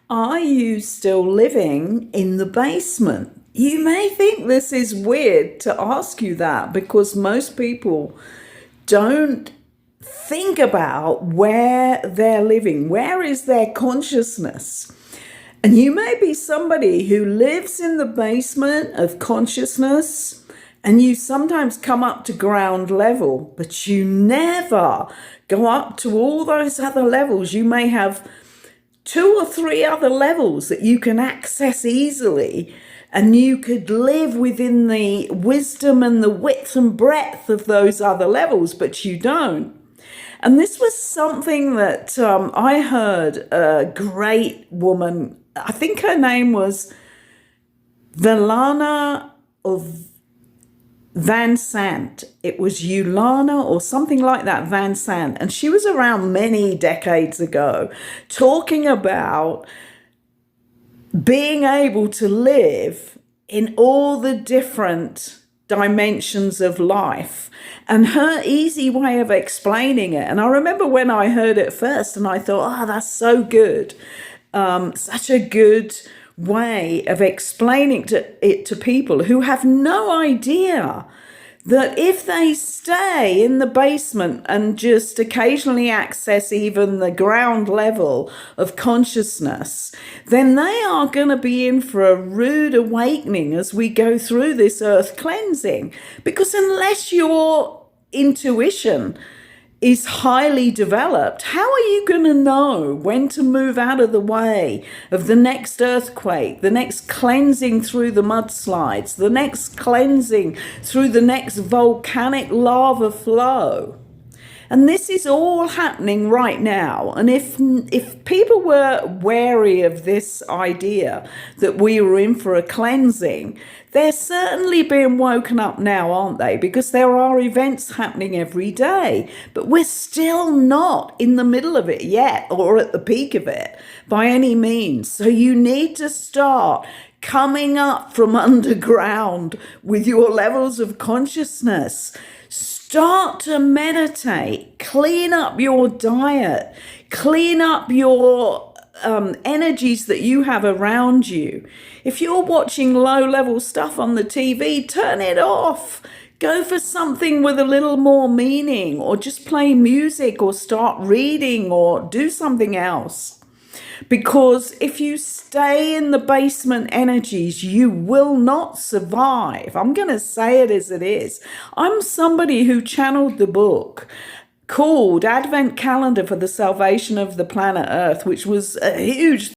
Are you still living in the basement? You may think this is weird to ask you that because most people don't think about where they're living. Where is their consciousness? And you may be somebody who lives in the basement of consciousness and you sometimes come up to ground level, but you never go up to all those other levels. You may have two or three other levels that you can access easily, and you could live within the wisdom and the width and breadth of those other levels, but you don't. And this was something that I heard a great woman, I think her name was Velana of Van Sant. It was Yulana or something like that, Van Sant. And she was around many decades ago talking about being able to live in all the different dimensions of life and her easy way of explaining it. And I remember when I heard it first and I thought, oh, that's so good. Such a good way of explaining it to people who have no idea that if they stay in the basement and just occasionally access even the ground level of consciousness, then they are going to be in for a rude awakening as we go through this earth cleansing. Because unless your intuition is highly developed, how are you going to know when to move out of the way of the next earthquake, the next cleansing through the mudslides, the next cleansing through the next volcanic lava flow? And this is all happening right now. And if people were wary of this idea that we were in for a cleansing, they're certainly being woken up now, aren't they? Because there are events happening every day, but we're still not in the middle of it yet or at the peak of it by any means. So you need to start coming up from underground with your levels of consciousness. Start to meditate, clean up your diet, clean up your energies that you have around you. If you're watching low-level stuff on the TV, turn it off. Go for something with a little more meaning, or just play music or start reading or do something else. Because if you stay in the basement energies, you will not survive. I'm going to say it as it is. I'm somebody who channeled the book called Advent Calendar for the Salvation of the Planet Earth, which was a huge